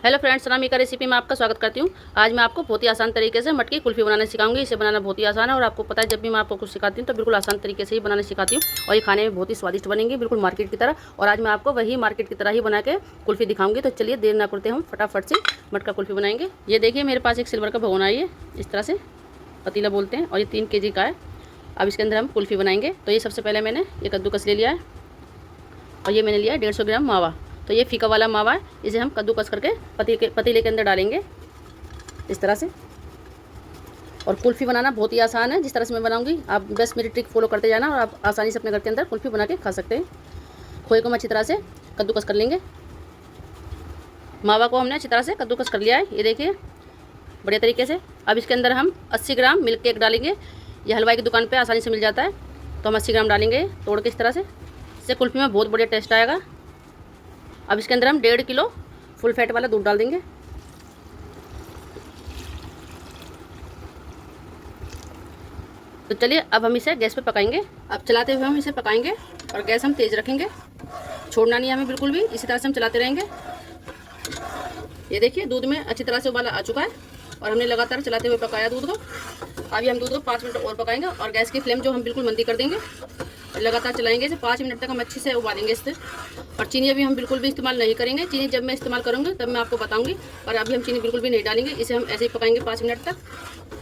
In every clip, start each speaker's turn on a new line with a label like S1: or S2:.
S1: Hello friends, सलामी का recipe में आपका स्वागत करती हूँ। आज मैं आपको बहुत ही आसान तरीके से मटकी कुल्फ़ी बनाना सिखाऊंगी। इसे बनाना बहुत ही आसान है और आपको पता है, जब भी मैं आपको कुछ सिखाती हूँ तो बिल्कुल आसान तरीके से ही बनाना सिखाती हूँ और ये खाने में बहुत ही स्वादिष्ट बनेंगी, बिल्कुल मार्केट की तरह। और आज मैं आपको वही मार्केट की तरह ही बना के कुल्फ़ी दिखाऊंगी। तो चलिए देर ना करते हम फटाफट से मटका कुल्फ़ी बनाएंगे। ये देखिए, मेरे पास एक सिल्वर का भगोना है, ये इस तरह से पतीला बोलते हैं, और ये 3 kg का है। अब इसके अंदर हम कुल्फ़ी बनाएंगे। तो ये सबसे पहले मैंने ये कद्दूकस ले लिया है और ये मैंने लिया है 150 ग्राम मावा। तो ये फीका वाला मावा है, इसे हम कद्दूकस करके पतीले के अंदर डालेंगे इस तरह से। और कुल्फ़ी बनाना बहुत ही आसान है, जिस तरह से मैं बनाऊंगी आप बस मेरी ट्रिक फॉलो करते जाना और आप आसानी से अपने घर के अंदर कुल्फ़ी बना के खा सकते हैं। खोए को हम अच्छी तरह से कद्दूकस कर लेंगे। मावा को हमने अच्छी तरह से कद्दूकस कर लिया है, ये देखिए बढ़िया तरीके से। अब इसके अंदर हम 80 ग्राम मिल्क केक डालेंगे। ये हलवाई की दुकान पर आसानी से मिल जाता है, तो हम 80 ग्राम डालेंगे तोड़ के इस तरह से। इससे कुल्फ़ी में बहुत बढ़िया टेस्ट आएगा। अब इसके अंदर हम 1.5 किलो फुल फैट वाला दूध डाल देंगे। तो चलिए अब हम इसे गैस पे पकाएंगे। अब चलाते हुए हम इसे पकाएंगे और गैस हम तेज़ रखेंगे, छोड़ना नहीं हमें बिल्कुल भी। इसी तरह से हम चलाते रहेंगे। ये देखिए दूध में अच्छी तरह से उबाला आ चुका है और हमने लगातार चलाते हुए पकाया दूध को। अभी हम दूध को 5 मिनट और पकाएंगे और गैस की फ्लेम जो हम बिल्कुल मंदी कर देंगे और लगातार चलाएंगे। इसे 5 मिनट तक हम अच्छे से उबालेंगे इससे। और चीनी अभी हम बिल्कुल भी इस्तेमाल नहीं करेंगे। चीनी जब मैं इस्तेमाल करूँगी तब मैं आपको बताऊँगी, और अभी हम चीनी बिल्कुल भी नहीं डालेंगे। इसे हम ऐसे ही पकाएंगे 5 मिनट तक।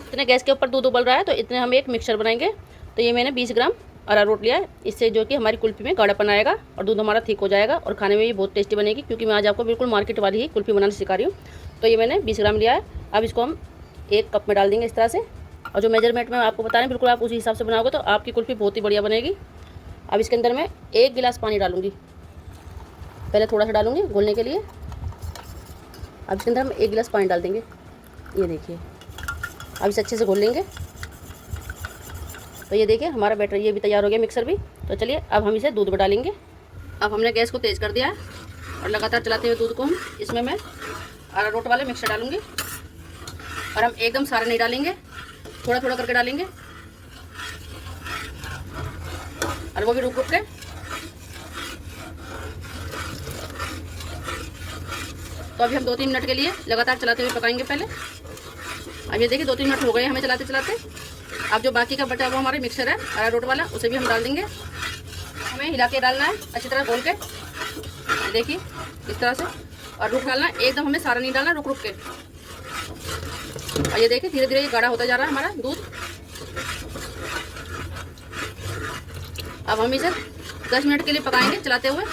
S1: इतने गैस के ऊपर दूध उबल रहा है तो इतने हम एक मिक्सर बनाएंगे। तो ये मैंने 20 ग्राम अरारोट लिया है, इससे जो कि हमारी कुल्फ़ी में गाढ़ापन आएगा और दूध हमारा थिक हो जाएगा और खाने में भी बहुत टेस्टी बनेगी, क्योंकि मैं आज आपको बिल्कुल मार्केट वाली ही कुल्फ़ी बनाना सिखा रही हूँ। तो ये मैंने 20 ग्राम लिया है। अब इसको हम 1 कप में डाल देंगे इस तरह से। और जो मेजरमेंट में आपको बता रहे हैं बिल्कुल आप उसी हिसाब से बनाओगे तो आपकी कुल्फ़ी बहुत ही बढ़िया बनेगी। अब इसके अंदर मैं 1 गिलास पानी डालूंगी। पहले थोड़ा सा डालूंगी घोलने के लिए। अब इसके अंदर हम 1 गिलास पानी डाल देंगे, ये देखिए। अब इसे अच्छे से घोल लेंगे। तो ये देखिए हमारा बैटर ये भी तैयार हो गया, मिक्सर भी। तो चलिए अब हम इसे दूध में डालेंगे। अब हमने गैस को तेज़ कर दिया है और लगातार चलाते हुए दूध को हम इसमें मैं अरारोट वाले मिक्सर डालूंगी। और हम एकदम सारा नहीं डालेंगे, थोड़ा थोड़ा करके डालेंगे और वो भी रुक रुक के। तो अभी हम 2-3 मिनट के लिए लगातार चलाते हुए पकाएंगे पहले। अब ये देखिए 2-3 मिनट हो गए हमें चलाते चलाते। अब जो बाकी का बचा वो हमारे मिक्सर है अरारोट वाला, उसे भी हम डाल देंगे। हमें हिला के डालना है अच्छी तरह घोल के, ये देखिए इस तरह से। और रुक डालना है, एकदम हमें सारा नहीं डालना, रुक रुक के। और ये देखिए धीरे धीरे ये गाढ़ा होता जा रहा है हमारा दूध। अब हम इसे 10 मिनट के लिए पकाएंगे चलाते हुए।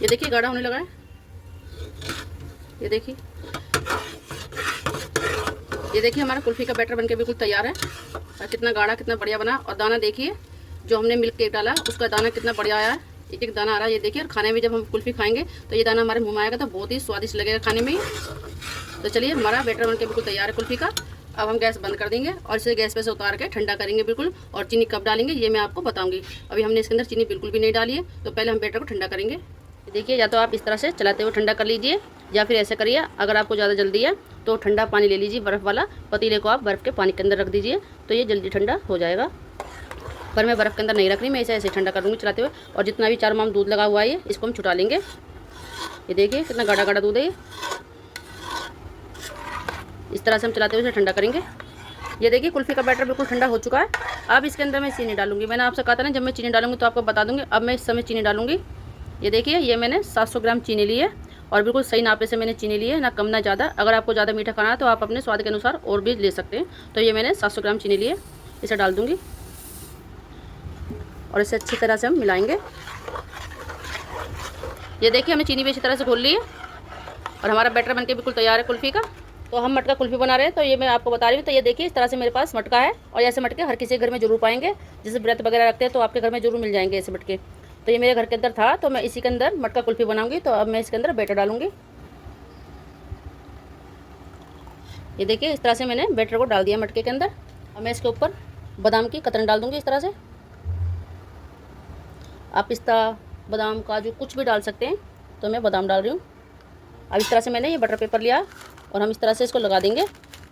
S1: ये देखिए गाढ़ा होने लगा है, ये देखिए। ये देखिए हमारा कुल्फ़ी का बैटर बनके बिल्कुल तैयार है। और कितना गाढ़ा, कितना बढ़िया बना। और दाना देखिए, जो हमने मिल्क केक डाला उसका दाना कितना बढ़िया आया है, एक एक दाना आ रहा है, ये देखिए। और खाने में जब हम कुल्फ़ी खाएंगे तो ये दाना हमारे मुँह में आएगा तो बहुत ही स्वादिष्ट लगेगा खाने में ही। तो चलिए हमारा बैटर बनके बिल्कुल तैयार है कुल्फ़ी का। अब हम गैस बंद कर देंगे और इसे गैस पे से उतार के ठंडा करेंगे बिल्कुल। और चीनी कब डालेंगे ये मैं आपको बताऊंगी। अभी हमने इसके अंदर चीनी बिल्कुल भी नहीं डाली है, तो पहले हम बैटर को ठंडा करेंगे। देखिए, या तो आप इस तरह से चलाते हुए ठंडा कर लीजिए, या फिर ऐसे करिए, अगर आपको ज़्यादा जल्दी है तो ठंडा पानी ले लीजिए बर्फ़ वाला। पतीले को आप बर्फ़ के पानी के अंदर रख दीजिए तो ये जल्दी ठंडा हो जाएगा। पर मैं बर्फ़ के अंदर नहीं रख रही, मैं इसे ऐसे ठंडा कर दूँगी चलाते हुए। और जितना भी 4 माम दूध लगा हुआ है इसको हम छुटा लेंगे। ये देखिए कितना गाढ़ा गाढ़ा दूध है ये। इस तरह से हम चलाते हुए इसे ठंडा करेंगे। ये देखिए कुल्फ़ी का बैटर बिल्कुल ठंडा हो चुका है। अब इसके अंदर मैं चीनी डालूंगी। मैंने आपसे कहा था ना जब मैं चीनी डालूंगी तो आपको बता दूंगी। अब मैं इस समय चीनी डालूंगी। ये देखिए ये मैंने 700 ग्राम चीनी ली है और बिल्कुल सही नापे से मैंने चीनी ली है, ना कम ना ज़्यादा। अगर आपको ज़्यादा मीठा खाना है तो आप अपने स्वाद के अनुसार और भी ले सकते हैं। तो ये मैंने 700 ग्राम चीनी ली है, इसे डाल दूँगी और इसे अच्छी तरह से हम मिलाएंगे। ये देखिए हमने चीनी भी अच्छी तरह से घोल ली है और हमारा बैटर बनके बिल्कुल तैयार है कुल्फ़ी का। तो हम मटका कुल्फ़ी बना रहे हैं, तो ये मैं आपको बता रही हूँ। तो ये देखिए इस तरह से मेरे पास मटका है और ऐसे मटके हर किसी के घर में जरूर पाएंगे। जैसे व्रत वगैरह रखते हैं तो आपके घर में जरूर मिल जाएंगे ऐसे मटके। तो ये मेरे घर के अंदर था, तो मैं इसी के अंदर मटका कुल्फ़ी बनाऊंगी। तो अब मैं इसके अंदर बैटर डालूंगी। ये देखिए इस तरह से मैंने बैटर को डाल दिया मटके के अंदर। अब मैं इसके ऊपर बादाम की कतरन डाल दूँगी इस तरह से। आप पिस्ता, बादाम, काजू कुछ भी डाल सकते हैं, तो मैं बादाम डाल रही हूँ। अब इस तरह से मैंने ये बटर पेपर लिया और हम इस तरह से इसको लगा देंगे।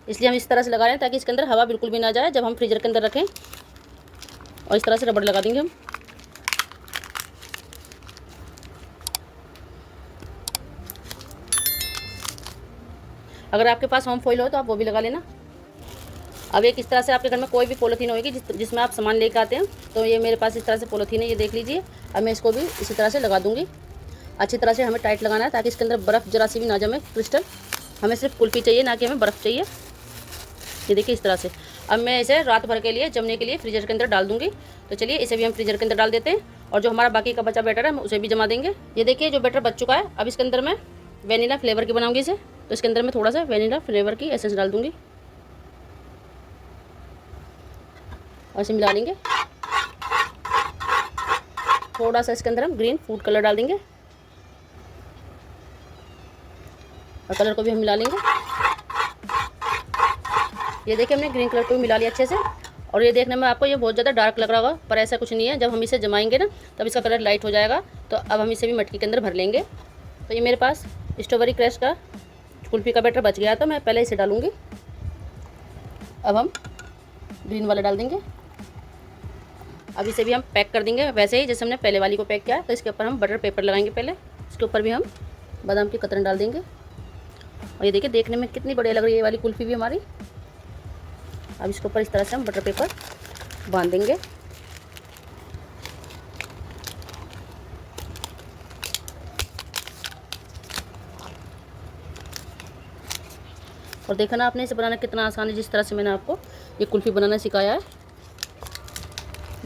S1: इसलिए हम इस तरह से लगा रहे हैं ताकि इसके अंदर हवा बिल्कुल भी ना जाए जब हम फ्रीजर के अंदर रखें। और इस तरह से रबड़ लगा देंगे हम। अगर आपके पास होम फॉइल हो तो आप वो भी लगा लेना। अब एक इस तरह से आपके घर में कोई भी पॉलीथीन होगी जिसमें आप सामान लेकर आते हैं, तो ये मेरे पास इस तरह से पॉलीथीन है, ये देख लीजिए। अब मैं इसको भी इसी तरह से लगा दूँगी। अच्छी तरह से हमें टाइट लगाना है ताकि इसके अंदर बर्फ़ जरा सी भी ना जमे क्रिस्टल। हमें सिर्फ कुल्फ़ी चाहिए, ना कि हमें बर्फ़ चाहिए। ये देखिए इस तरह से। अब मैं इसे रात भर के लिए जमने के लिए फ्रीजर के अंदर डाल दूँगी। तो चलिए इसे भी हम फ्रीजर के अंदर डाल देते हैं, और जो हमारा बाकी का बचा बैटर है हम उसे भी जमा देंगे। ये देखिए जो बैटर बच चुका है। अब इसके अंदर मैं वेनिला फ्लेवर की बनाऊँगी इसे, तो इसके अंदर मैं थोड़ा सा वेनिला फ्लेवर की एसेंस डाल दूँगी और इसे मिला लेंगे। थोड़ा सा इसके अंदर हम ग्रीन फूड कलर डाल देंगे और कलर को भी हम मिला लेंगे। ये देखिए हमने ग्रीन कलर को भी मिला लिया अच्छे से। और ये देखने में आपको ये बहुत ज़्यादा डार्क लग रहा होगा, पर ऐसा कुछ नहीं है। जब हम इसे जमाएंगे ना तब इसका कलर लाइट हो जाएगा। तो अब हम इसे भी मटकी के अंदर भर लेंगे। तो ये मेरे पास स्ट्रॉबेरी क्रश का कुल्फ़ी का बैटर बच गया, तो मैं पहले इसे डालूँगी। अब हम ग्रीन वाला डाल देंगे। अब इसे भी हम पैक कर देंगे वैसे ही जैसे हमने पहले वाली को पैक किया। तो इसके ऊपर हम बटर पेपर लगाएंगे पहले। इसके ऊपर भी हम बादाम की कतरन डाल देंगे। और ये देखिए देखने में कितनी बढ़िया लग रही है ये वाली कुल्फ़ी भी हमारी। अब इसके ऊपर इस तरह से हम बटर पेपर बांध देंगे। और देखा ना आपने इसे बनाना कितना आसान है, जिस तरह से मैंने आपको ये कुल्फ़ी बनाना सिखाया है।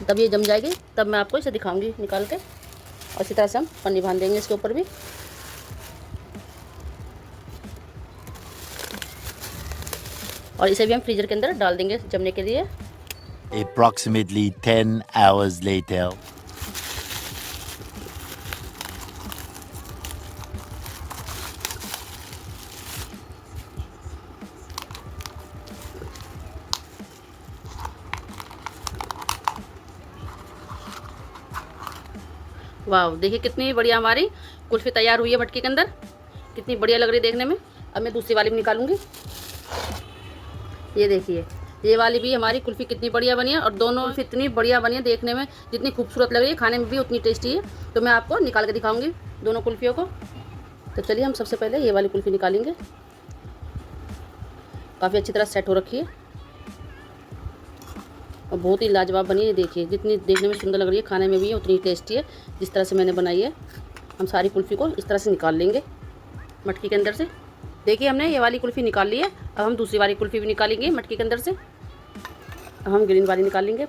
S1: तब ये जम जाएगी, तब मैं आपको इसे दिखाऊंगी निकाल के। और इसी तरह से हम पन्नी बांध देंगे इसके ऊपर भी। और इसे भी हम फ्रीजर के अंदर डाल देंगे जमने के लिए।
S2: Approximately 10 hours later.
S1: वाह देखिए कितनी बढ़िया हमारी कुल्फ़ी तैयार हुई है मटकी के अंदर, कितनी बढ़िया लग रही है देखने में। अब मैं दूसरी वाली भी निकालूंगी। ये देखिए ये वाली भी हमारी कुल्फ़ी कितनी बढ़िया बनी है, और दोनों इतनी बढ़िया बनी है देखने में, जितनी खूबसूरत लग रही है खाने में भी उतनी टेस्टी है। तो मैं आपको निकाल के दिखाऊंगी दोनों कुल्फ़ियों को। तो चलिए हम सबसे पहले ये वाली कुल्फ़ी निकालेंगे। काफ़ी अच्छी तरह सेट हो रखी है और बहुत ही लाजवाब बनी है। देखिए जितनी देखने में सुंदर लग रही है खाने में भी है उतनी टेस्टी है जिस तरह से मैंने बनाई है। हम सारी कुल्फ़ी को इस तरह से निकाल लेंगे मटकी के अंदर से। देखिए हमने ये वाली कुल्फ़ी निकाल ली है। अब हम दूसरी वाली कुल्फ़ी भी निकालेंगे मटकी के अंदर से। अब हम ग्रीन वाली निकाल लेंगे।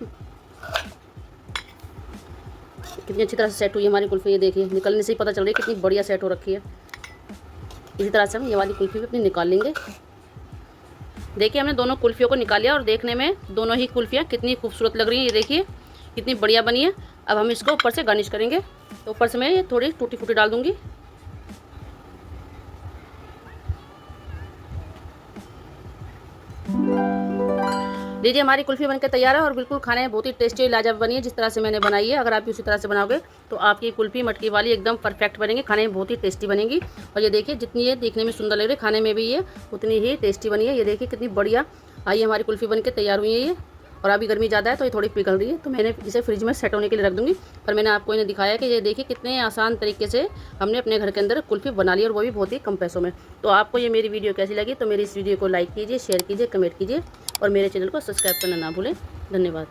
S1: कितनी अच्छी तरह से सेट हुई है हमारी कुल्फ़ी। ये देखिए निकलने से ही पता चल रही है कितनी बढ़िया सेट हो रखी है। इसी तरह से हम ये वाली कुल्फ़ी भी अपनी निकाल लेंगे। देखिए हमने दोनों कुल्फ़ियों को निकाल लिया और देखने में दोनों ही कुल्फ़ियाँ कितनी खूबसूरत लग रही हैं। ये देखिए कितनी बढ़िया बनी है। अब हम इसको ऊपर से गार्निश करेंगे। तो ऊपर से मैं ये थोड़ी टूटी फूटी डाल दूँगी। लीजिए हमारी कुल्फ़ी बनकर तैयार है और बिल्कुल खाने में बहुत ही टेस्टी और लाजवाब बनी है जिस तरह से मैंने बनाई है। अगर आप भी उसी तरह से बनाओगे तो आपकी कुल्फ़ी मटकी वाली एकदम परफेक्ट बनेगी, खाने में बहुत ही टेस्टी बनेगी। और ये देखिए जितनी ये देखने में सुंदर लग रही है खाने में भी ये उतनी ही टेस्टी बनी है। ये देखिए कितनी बढ़िया आई हमारी कुल्फ़ी बनकर तैयार हुई है ये। और अभी गर्मी ज़्यादा है तो ये थोड़ी पिघल रही है, तो मैंने इसे फ्रिज में सेट होने के लिए रख दूँगी। पर मैंने आपको इन्हें दिखाया कि ये देखिए कितने आसान तरीके से हमने अपने घर के अंदर कुल्फ़ी बना ली और वो भी बहुत ही कम पैसों में। तो आपको ये मेरी वीडियो कैसी लगी तो मेरी इस वीडियो को लाइक कीजिए, शेयर कीजिए, कमेंट कीजिए और मेरे चैनल को सब्सक्राइब करना ना भूलें। धन्यवाद।